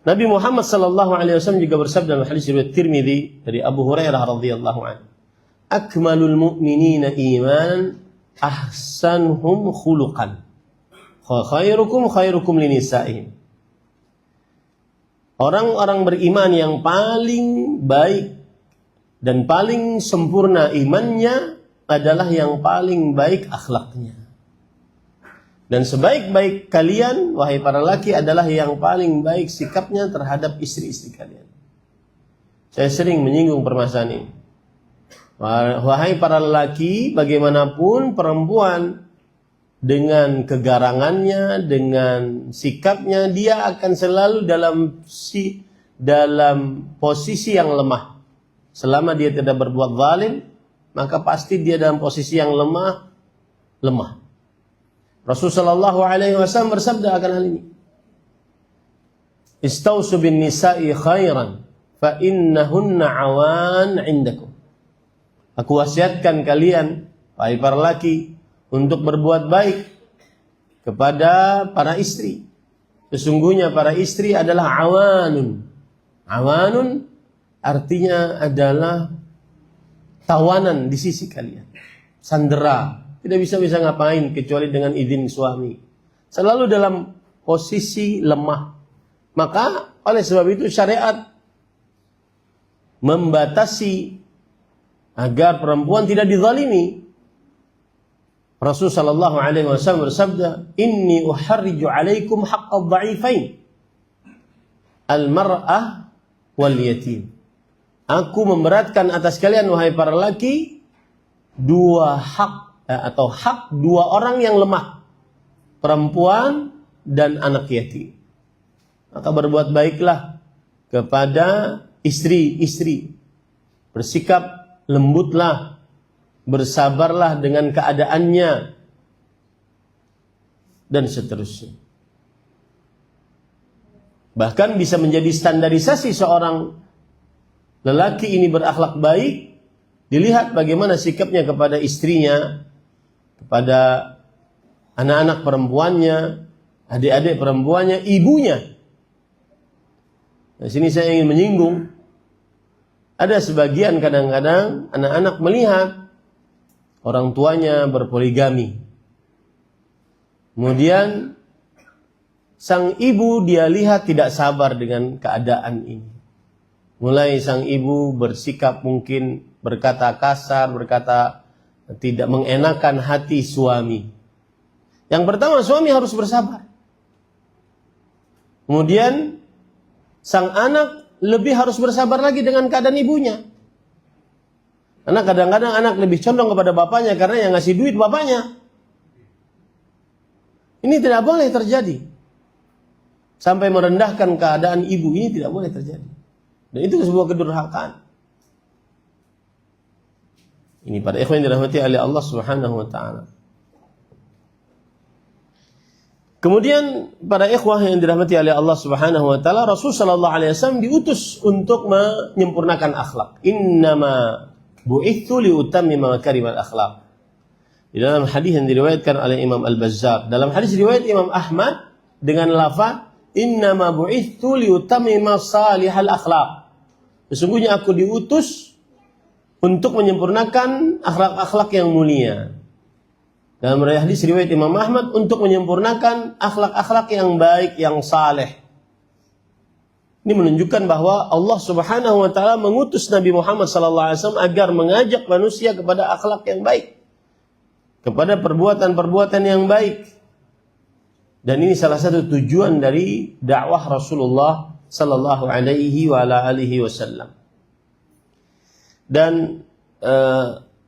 Nabi Muhammad sallallahu alaihi wasallam juga bersabda dalam hadis riwayat Tirmidzi dari Abu Hurairah radhiyallahu anhu, "Akmalul mu'minina imanan ahsanuhum khuluqan. Khairukum khairukum linisa'ihim." Orang-orang beriman yang paling baik dan paling sempurna imannya adalah yang paling baik akhlaknya. Dan sebaik-baik kalian, wahai para laki, adalah yang paling baik sikapnya terhadap istri-istri kalian. Saya sering menyinggung permasalahan ini. Wahai para laki, bagaimanapun perempuan dengan kegarangannya, dengan sikapnya, dia akan selalu dalam posisi yang lemah. Selama dia tidak berbuat zalim, maka pasti dia dalam posisi yang lemah. Rasulullah SAW bersabda akan hal ini. Istausu bin nisa'i khairan fa innahunna awan indakum. Aku wasiatkan kalian, wahai para laki, untuk berbuat baik kepada para istri. Sesungguhnya para istri adalah awanun. Awanun artinya adalah tawanan di sisi kalian. Sandera. Tidak bisa ngapain kecuali dengan izin suami. Selalu dalam posisi lemah. Maka oleh sebab itu syariat membatasi agar perempuan tidak dizalimi. Rasul sallallahu alaihi wasallam bersabda, "Inni uharriju alaikum haqqad dha'ifain, al-mar'ah wal yatim." Aku memberatkan atas kalian wahai para laki dua hak atau hak dua orang yang lemah, perempuan dan anak yatim. Maka berbuat baiklah kepada istri-istri. Bersikap lembutlah, bersabarlah dengan keadaannya, dan seterusnya. Bahkan bisa menjadi standarisasi seorang lelaki ini berakhlak baik, dilihat bagaimana sikapnya kepada istrinya, kepada anak-anak perempuannya, adik-adik perempuannya, ibunya. Di sini saya ingin menyinggung, ada sebagian kadang-kadang anak-anak melihat orang tuanya berpoligami. Kemudian sang ibu dia lihat tidak sabar dengan keadaan ini. Mulai sang ibu bersikap mungkin berkata kasar, berkata tidak mengenakan hati suami. Yang pertama, suami harus bersabar. Kemudian sang anak lebih harus bersabar lagi dengan keadaan ibunya. Karena kadang-kadang anak lebih condong kepada bapaknya karena yang ngasih duit bapaknya. Ini tidak boleh terjadi. Sampai merendahkan keadaan ibu, ini tidak boleh terjadi. Dan itu sebuah kedurhakaan. Ini para ikhwan yang dirahmati oleh Allah Subhanahu wa taala. Kemudian para ikhwah yang dirahmati oleh Allah Subhanahu wa taala, Rasul sallallahu alaihi wasallam diutus untuk menyempurnakan akhlak. Innama bu'itsu liutammima makarimal akhlak. Di dalam hadis yang diriwayatkan oleh Imam Al-Bazzar, dalam hadis riwayat Imam Ahmad dengan lafaz innama bu'itsu liutammima salihal akhlak. Sesungguhnya aku diutus untuk menyempurnakan akhlak-akhlak yang mulia. Dalam hadis riwayat Imam Ahmad untuk menyempurnakan akhlak-akhlak yang baik, yang saleh. Ini menunjukkan bahwa Allah Subhanahu wa taala mengutus Nabi Muhammad sallallahu alaihi wasallam agar mengajak manusia kepada akhlak yang baik, kepada perbuatan-perbuatan yang baik. Dan ini salah satu tujuan dari dakwah Rasulullah sallallahu alaihi wa ala alihi wasallam. Dan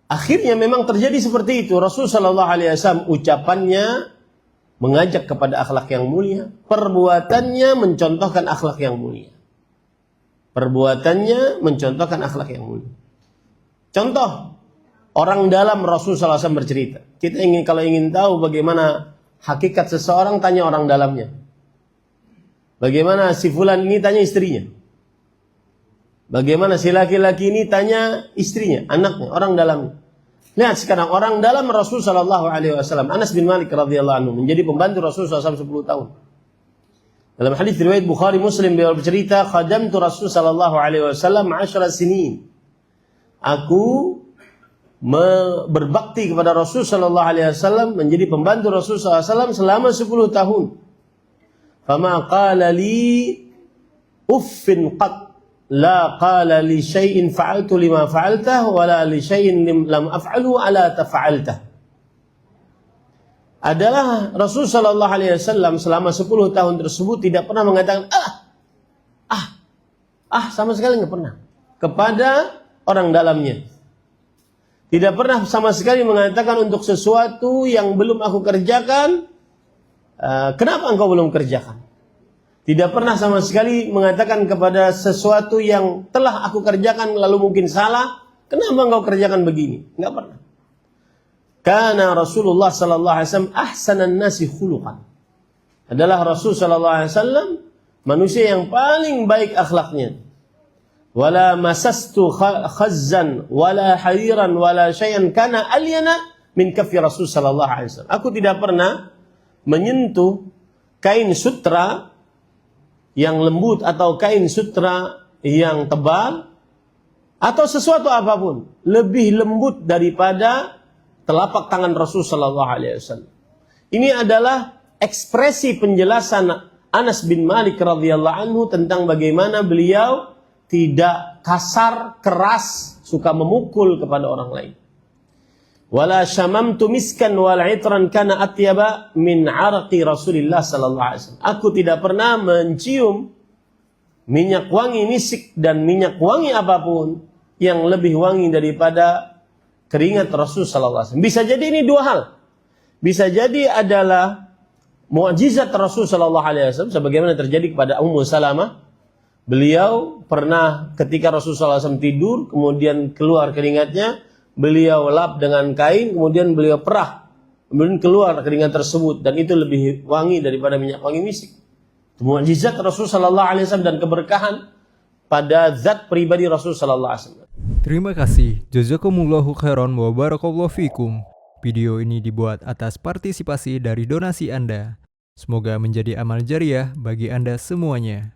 akhirnya memang terjadi seperti itu. Rasul sallallahu alaihi wasallam ucapannya mengajak kepada akhlak yang mulia, perbuatannya mencontohkan akhlak yang mulia. Perbuatannya mencontohkan akhlak yang mulia. Contoh, orang dalam Rasul sallallahu alaihi wasallam bercerita. Kita kalau ingin tahu bagaimana hakikat seseorang, tanya orang dalamnya. Bagaimana si fulan ini, tanya istrinya. Bagaimana si laki-laki ini, tanya istrinya, anaknya, orang dalamnya. Lihat sekarang orang dalam Rasul sallallahu alaihi wasallam, Anas bin Malik radhiyallahu anhu menjadi pembantu Rasul sallallahu alaihi wasallam 10 tahun. Dalam hadis riwayat Bukhari Muslim beliau bercerita, "Khadamtu Rasul sallallahu alaihi wasallam 10 sinin." Aku berbakti kepada Rasul sallallahu alaihi wasallam, menjadi pembantu Rasul sallallahu alaihi wasallam selama 10 tahun. Fama qala li uffin qat la qala li syai'in fa'altu lima fa'altah wala li syai'in lam af'alhu ala tafa'altah. Adalah Rasul sallallahu alaihi wasallam selama 10 tahun tersebut tidak pernah mengatakan sama sekali nggak pernah kepada orang dalamnya. Tidak pernah sama sekali mengatakan untuk sesuatu yang belum aku kerjakan, kenapa engkau belum kerjakan? Tidak pernah sama sekali mengatakan kepada sesuatu yang telah aku kerjakan lalu mungkin salah, kenapa engkau kerjakan begini? Enggak pernah. Karena Rasulullah sallallahu alaihi wasallam ahsanan nasi khuluqan. Adalah Rasul sallallahu alaihi wasallam manusia yang paling baik akhlaknya. Wala masastu khazzan wala hariran wala syai'an kana alyana min kaffi Rasul sallallahu alaihi wasallam. Aku tidak pernah menyentuh kain sutra yang lembut atau kain sutra yang tebal atau sesuatu apapun lebih lembut daripada telapak tangan Rasul sallallahu alaihi wasallam. Ini adalah ekspresi penjelasan Anas bin Malik radhiyallahu anhu tentang bagaimana beliau tidak kasar, keras, suka memukul kepada orang lain. Wala syamamtu miskan wal itran kana atyaba min araqi Rasulillah sallallahu alaihi wasallam. Aku tidak pernah mencium minyak wangi misik dan minyak wangi apapun yang lebih wangi daripada keringat Rasul sallallahu alaihi wasallam. Bisa jadi ini dua hal. Bisa jadi adalah mukjizat Rasul sallallahu alaihi wasallam sebagaimana terjadi kepada Ummu Salamah. Beliau pernah ketika Rasul sallallahu alaihi wasallam tidur, kemudian keluar keringatnya, beliau lap dengan kain, kemudian beliau perah. Kemudian keluar keringat tersebut dan itu lebih wangi daripada minyak wangi misik. Itu mukjizat Rasul sallallahu alaihi wasallam dan keberkahan pada zat pribadi Rasul sallallahu alaihi wasallam. Terima kasih. Jazakumullahu khairan wa barakallahu fikum. Video ini dibuat atas partisipasi dari donasi Anda. Semoga menjadi amal jariah bagi Anda semuanya.